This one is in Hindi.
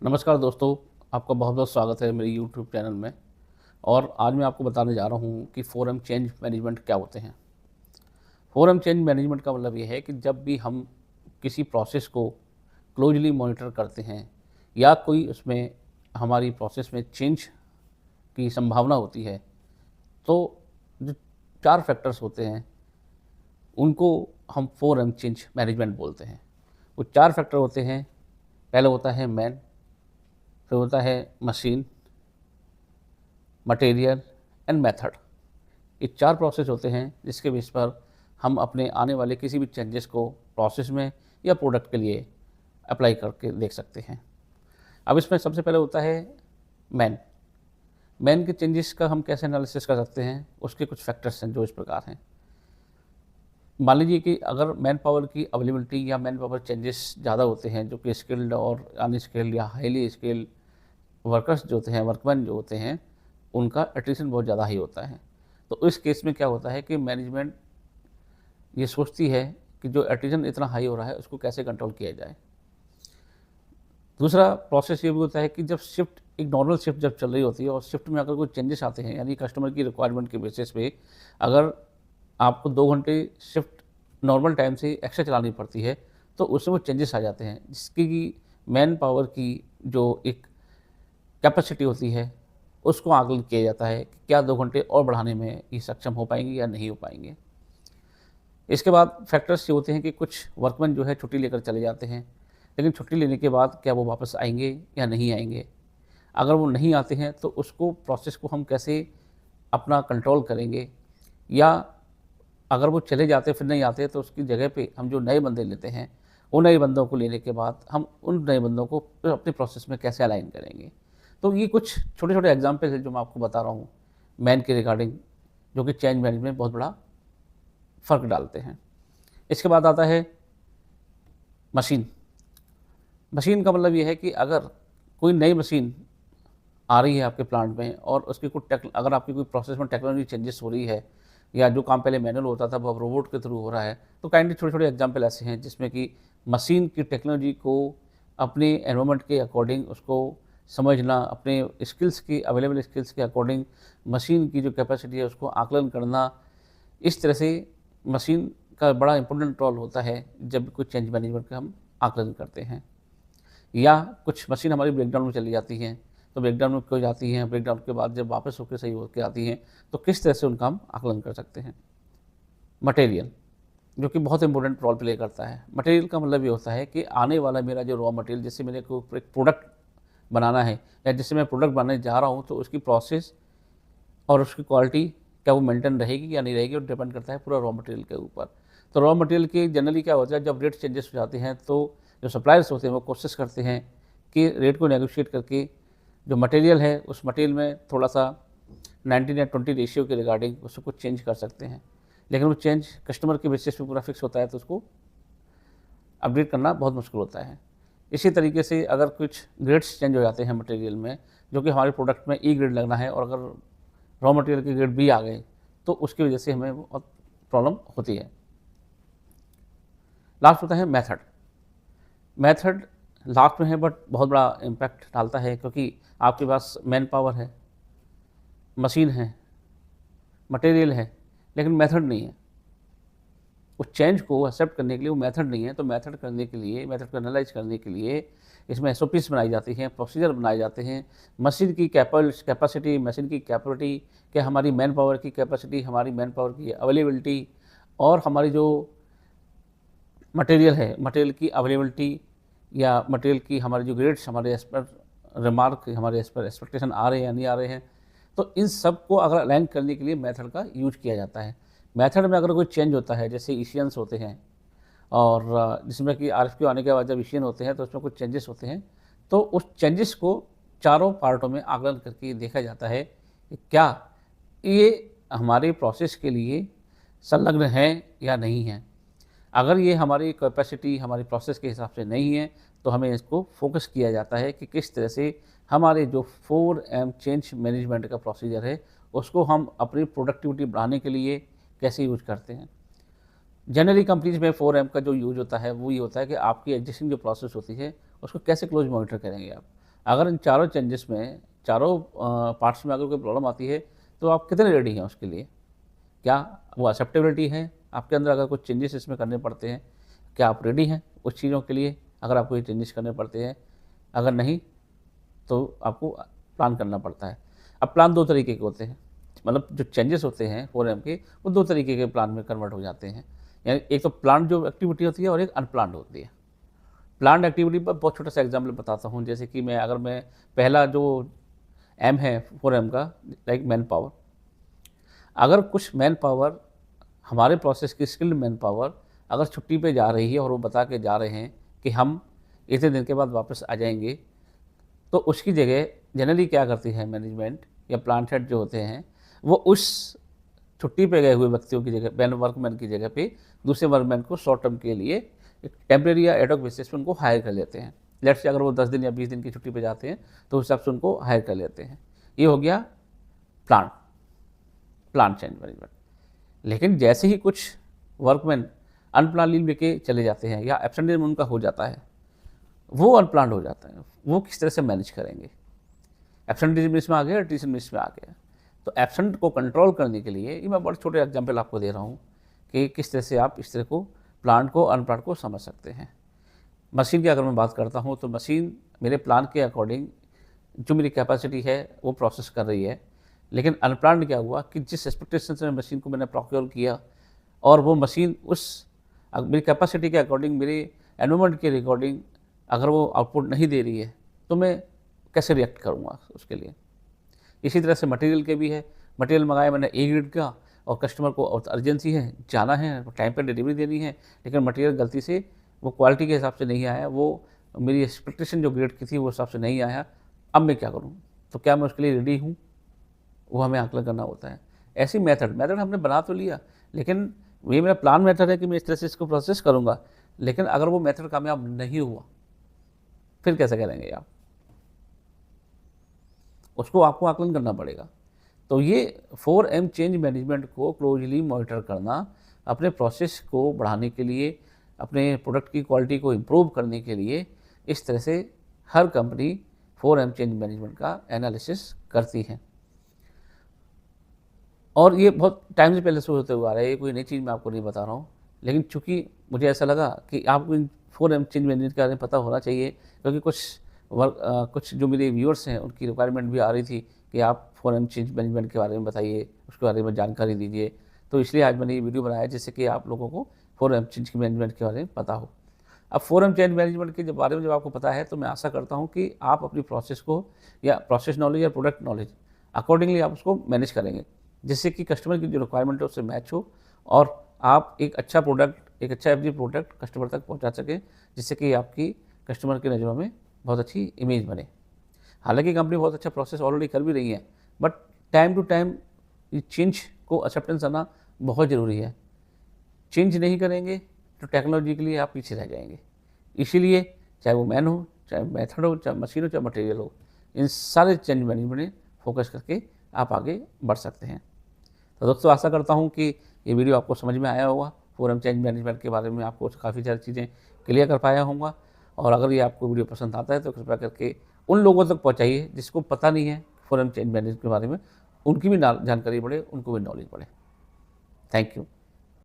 नमस्कार दोस्तों, आपका बहुत-बहुत स्वागत है मेरे यूट्यूब चैनल में। और आज मैं आपको बताने जा रहा हूँ कि 4M चेंज मैनेजमेंट क्या होते हैं। 4M चेंज मैनेजमेंट का मतलब ये है कि जब भी हम किसी प्रोसेस को क्लोज़ली मॉनिटर करते हैं या कोई उसमें हमारी प्रोसेस में चेंज की संभावना होती है, तो जो 4 फैक्टर्स होते हैं, उनको हम 4M चेंज मैनेजमेंट बोलते हैं। वो 4 फैक्टर होते हैं, पहला होता है मैन, फिर होता है मशीन, मटेरियल एंड मेथड। ये 4 प्रोसेस होते हैं जिसके बेस पर हम अपने आने वाले किसी भी चेंजेस को प्रोसेस में या प्रोडक्ट के लिए अप्लाई करके देख सकते हैं। अब इसमें सबसे पहले होता है मैन। मैन के चेंजेस का हम कैसे एनालिसिस कर सकते हैं, उसके कुछ फैक्टर्स हैं जो इस प्रकार हैं। मान लीजिए कि अगर मैन पावर की अवेलेबिलिटी या मैन पावर चेंजेस ज़्यादा होते हैं, जो कि स्किल्ड और अनस्किल्ड या हाईली स्किल्ड वर्कर्स जो होते हैं, वर्कमैन जो होते हैं, उनका अट्रिशन बहुत ज़्यादा ही होता है। तो इस केस में क्या होता है कि मैनेजमेंट ये सोचती है कि जो अट्रिशन इतना हाई हो रहा है, उसको कैसे कंट्रोल किया जाए। दूसरा प्रोसेस ये भी होता है कि जब शिफ्ट एक नॉर्मल शिफ्ट जब चल रही होती है और शिफ्ट में अगर कोई चेंजेस आते हैं, यानी कस्टमर की रिक्वायरमेंट के बेसिस पे अगर आपको 2 घंटे शिफ्ट नॉर्मल टाइम से एक्स्ट्रा चलानी पड़ती है, तो उसमें वो चेंजेस आ जाते हैं, जिसकी कि मैन पावर की जो एक कैपेसिटी होती है, उसको आकलन किया जाता है कि क्या 2 घंटे और बढ़ाने में ये सक्षम हो पाएँगे या नहीं हो पाएँगे। इसके बाद फैक्टर्स ये होते हैं कि कुछ वर्कमैन जो है छुट्टी लेकर चले जाते हैं, लेकिन छुट्टी लेने के बाद क्या वो वापस आएँगे या नहीं आएँगे? अगर वो नहीं आते हैं तो उसको प्रोसेस को हम कैसे अपना कंट्रोल करेंगे, या अगर वो चले जाते फिर नहीं आते तो उसकी जगह पे हम जो नए बंदे लेते हैं, उन नए बंदों को लेने के बाद हम उन नए बंदों को फिर अपने प्रोसेस में कैसे अलाइन करेंगे। तो ये कुछ छोटे-छोटे एग्ज़ाम्पल हैं जो मैं आपको बता रहा हूँ मैन के रिगार्डिंग, जो कि चेंज मैनेजमेंट में बहुत बड़ा फ़र्क डालते हैं। इसके बाद आता है मशीन। मशीन का मतलब ये है कि अगर कोई नई मशीन आ रही है आपके प्लांट में और उसकी कोई अगर आपकी कोई प्रोसेस में टेक्नोलॉजी चेंजेस हो रही है, या जो काम पहले मैनुअल होता था वो अब रोबोट के थ्रू हो रहा है, तो काइंडली छोटे-छोटे एग्जांपल ऐसे हैं जिसमें कि मशीन की टेक्नोलॉजी को अपने एनवायरनमेंट के अकॉर्डिंग उसको समझना, अपने स्किल्स की अवेलेबल स्किल्स के अकॉर्डिंग मशीन की जो कैपेसिटी है उसको आकलन करना। इस तरह से मशीन का बड़ा इंपॉर्टेंट रोल होता है जब कोई चेंज मैनेजमेंट का हम आकलन करते हैं। या कुछ मशीन हमारी ब्रेकडाउन में चली जाती हैं, तो ब्रेकडाउन में क्यों जाती हैं, ब्रेकडाउन के बाद जब वापस होकर सही होके आती हैं, तो किस तरह से उनका हम आकलन कर सकते हैं। मटेरियल, जो कि बहुत इंपॉर्टेंट रोल प्ले करता है। मटेरियल का मतलब ये होता है कि आने वाला मेरा जो रॉ मटेरियल, जिससे मेरे को एक प्रोडक्ट बनाना है या जिससे मैं प्रोडक्ट बनाने जा रहा हूँ, तो उसकी प्रोसेस और उसकी क्वालिटी क्या वो मेंटेन रहेगी या नहीं रहेगी, और डिपेंड करता है पूरा रॉ मटेरियल के ऊपर। तो रॉ मटेरियल की जनरली क्या होता है, जब रेट चेंजेस हो जाते हैं तो जो सप्लायर्स होते हैं वो कोशिश करते हैं कि रेट को नेगोशिएट करके जो मटेरियल है उस मटेरियल में थोड़ा-सा 19 या 20 रेशियो के रिगार्डिंग उसको कुछ चेंज कर सकते हैं। लेकिन वो चेंज कस्टमर के बेसिस पे पूरा फिक्स होता है, तो उसको अपडेट करना बहुत मुश्किल होता है। इसी तरीके से अगर कुछ ग्रेड्स चेंज हो जाते हैं मटेरियल में, जो कि हमारे प्रोडक्ट में ई ग्रेड लगना है, और अगर रॉ मटेरियल के ग्रेड बी आ गए, तो उसकी वजह से हमें बहुत प्रॉब्लम होती है। लास्ट होता है मेथड। मेथड लास्ट में है बट बहुत बड़ा इम्पैक्ट डालता है, क्योंकि आपके पास मैन पावर है, मशीन है, मटेरियल है, लेकिन मेथड नहीं है। उस चेंज को एक्सेप्ट करने के लिए वो मेथड नहीं है, तो मेथड करने के लिए, मेथड को एनालाइज करने के लिए इसमें एसओपीज़ बनाई जाती हैं, प्रोसीजर बनाए जाते हैं। मशीन की कैपेसिटी, मशीन की कैपेबिलिटी, क्या हमारी मैन पावर की कैपेसिटी, हमारी मैन पावर की अवेलेबिलिटी, और हमारी जो मटेरियल है, मटेरियल की अवेलेबिलिटी या मटेरियल की हमारे जो ग्रेड्स हमारे एज़ पर रिमार्क, हमारे एज़ पर एक्सपेक्टेशन आ रहे हैं या नहीं आ रहे हैं, तो इन सब को अगर अलाइन करने के लिए मेथड का यूज़ किया जाता है। मेथड में अगर कोई चेंज होता है, जैसे इशियंस होते हैं, और जिसमें कि आरएफक्यू आने के बाद जब इशियन होते हैं तो उसमें कुछ चेंजेस होते हैं, तो उस चेंजेस को चारों पार्टों में आकलन करके देखा जाता है कि क्या ये हमारे प्रोसेस के लिए संलग्न है या नहीं है। अगर ये हमारी कैपेसिटी, हमारी प्रोसेस के हिसाब से नहीं है, तो हमें इसको फोकस किया जाता है कि किस तरह से हमारे जो 4M चेंज मैनेजमेंट का प्रोसीजर है, उसको हम अपनी प्रोडक्टिविटी बढ़ाने के लिए कैसे यूज़ करते हैं। जनरली कंपनीज़ में 4M का जो यूज़ होता है, वो ये होता है कि आपकी एग्जिस्टिंग जो प्रोसेस होती है, उसको कैसे क्लोज़ मॉनिटर करेंगे आप। अगर इन चारों चेंजेस में, चारों पार्ट्स में अगर कोई प्रॉब्लम आती है तो आप कितने रेडी हैं उसके लिए? क्या वो एक्सेप्टेबिलिटी है आपके अंदर? अगर कुछ चेंजेस इसमें करने पड़ते हैं, क्या आप रेडी हैं उस चीज़ों के लिए अगर आपको ये चेंजेस करने पड़ते हैं? अगर नहीं तो आपको प्लान करना पड़ता है। अब प्लान 2 तरीके के होते हैं, मतलब जो चेंजेस होते हैं 4M के, वो 2 तरीके के प्लान में कन्वर्ट हो जाते हैं। यानी एक तो प्लान्ड जो एक्टिविटी होती है और एक अनप्लान्ड होती है। प्लान्ड एक्टिविटी पर बहुत छोटा सा एग्जाम्पल बताता हूँ, जैसे कि मैं पहला जो एम है 4M का, लाइक मैन पावर। अगर कुछ मैन पावर, हमारे प्रोसेस की स्किल्ड मैन पावर अगर छुट्टी पे जा रही है और वो बता के जा रहे हैं कि हम इतने दिन के बाद वापस आ जाएंगे, तो उसकी जगह जनरली क्या करती है मैनेजमेंट या प्लांट हेड जो होते हैं, वो उस छुट्टी पे गए हुए व्यक्तियों की जगह, वर्कमैन की जगह पे दूसरे वर्कमैन को शॉर्ट टर्म के लिए एक टेम्प्रेरी या एडॉक बेसिस पे उनको हायर कर लेते हैं। लेट्स से अगर वो 10 दिन या 20 दिन की छुट्टी पे जाते हैं तो उस हिसाब से उनको हायर कर लेते हैं। ये हो गया प्लान प्लान चेंज मैनेजमेंट। लेकिन जैसे ही कुछ वर्कमैन अनप्लान लीव लेके चले जाते हैं या एब्सेंटेज उनका हो जाता है, वो अनप्लान हो जाता है, वो किस तरह से मैनेज करेंगे? एब्सेंटेज इसमें आ गया, टीचर इसमें आ गया। तो एब्सेंट को कंट्रोल करने के लिए ये मैं बड़े छोटे एग्जांपल आपको दे रहा हूँ कि किस तरह से आप इस तरह को प्लान को अनप्लान को समझ सकते हैं। मशीन की अगर मैं बात करता हूँ तो मशीन मेरे प्लान के अकॉर्डिंग जो मेरी कैपेसिटी है वो प्रोसेस कर रही है, लेकिन अनप्लान्ड क्या हुआ कि जिस एक्सपेक्टेशन से मशीन को मैंने प्रोक्योर किया और वो मशीन उस मेरी कैपेसिटी के अकॉर्डिंग, मेरी एनवायरनमेंट के रिकॉर्डिंग अगर वो आउटपुट नहीं दे रही है तो मैं कैसे रिएक्ट करूँगा उसके लिए? इसी तरह से मटेरियल के भी है। मटेरियल मंगाया मैंने ए ग्रेड का और कस्टमर को अर्जेंसी है, जाना है, टाइम पर डिलीवरी देनी है, लेकिन मटेरियल गलती से वो क्वालिटी के हिसाब से नहीं आया, वो मेरी एक्सपेक्टेशन जो ग्रेड की थी वो हिसाब से नहीं आया। अब मैं क्या करूँ? तो क्या मैं उसके लिए रेडी हूँ? वो हमें आकलन करना होता है। ऐसी मेथड हमने बना तो लिया, लेकिन ये मेरा प्लान मेथड है कि मैं इस तरह से इसको प्रोसेस करूँगा, लेकिन अगर वो मेथड कामयाब नहीं हुआ फिर कैसे करेंगे आप? उसको आपको आकलन करना पड़ेगा। तो ये 4M चेंज मैनेजमेंट को क्लोजली मॉनिटर करना, अपने प्रोसेस को बढ़ाने के लिए, अपने प्रोडक्ट की क्वालिटी को इम्प्रूव करने के लिए, इस तरह से हर कंपनी 4M चेंज मैनेजमेंट का एनालिसिस करती है। और ये बहुत टाइम से पहले से होते हुए आ रहा है, ये कोई नई चीज़ मैं आपको नहीं बता रहा हूँ, लेकिन चूँकि मुझे ऐसा लगा कि आपको इन 4M चेंज मैनेजमेंट के बारे में पता होना चाहिए, क्योंकि कुछ जो मेरे व्यूअर्स हैं उनकी रिक्वायरमेंट भी आ रही थी कि आप 4M चेंज मैनेजमेंट के बारे में बताइए, उसके बारे में जानकारी दीजिए। तो इसलिए आज मैंने ये वीडियो बनाया जिससे कि आप लोगों को 4M चेंज मैनेजमेंट के बारे में पता हो। अब 4M चेंज मैनेजमेंट के बारे में जब आपको पता है तो मैं आशा करता हूँ कि आप अपनी प्रोसेस को, या प्रोसेस नॉलेज या प्रोडक्ट नॉलेज, अकॉर्डिंगली आप उसको मैनेज करेंगे, जिससे कि कस्टमर की जो रिक्वायरमेंट है उससे मैच हो और आप एक अच्छा प्रोडक्ट, एक अच्छा एफजी प्रोडक्ट कस्टमर तक पहुंचा सकें, जिससे कि आपकी कस्टमर की नज़रों में बहुत अच्छी इमेज बने। हालांकि कंपनी बहुत अच्छा प्रोसेस ऑलरेडी कर भी रही है, बट टाइम टू टाइम ये चेंज को एक्सेप्टेंस आना बहुत ज़रूरी है। चेंज नहीं करेंगे तो टेक्नोलॉजी के लिए आप पीछे रह जाएंगे। इसीलिए चाहे वो मैन हो, चाहे मेथड हो, चाहे मशीन हो, चाहे मटेरियल हो, इन सारे चेंज मैनेजमेंट में फोकस करके आप आगे बढ़ सकते हैं। तो दोस्तों आशा करता हूँ कि ये वीडियो आपको समझ में आया होगा, 4M चेंज मैनेजमेंट के बारे में आपको काफ़ी सारी चीज़ें क्लियर कर पाया होऊंगा। और अगर ये आपको वीडियो पसंद आता है तो कृपया करके उन लोगों तक पहुँचाइए जिसको पता नहीं है 4M चेंज मैनेजमेंट के बारे में, उनकी भी जानकारी बढ़े, उनको भी नॉलेज बढ़े। Thank you.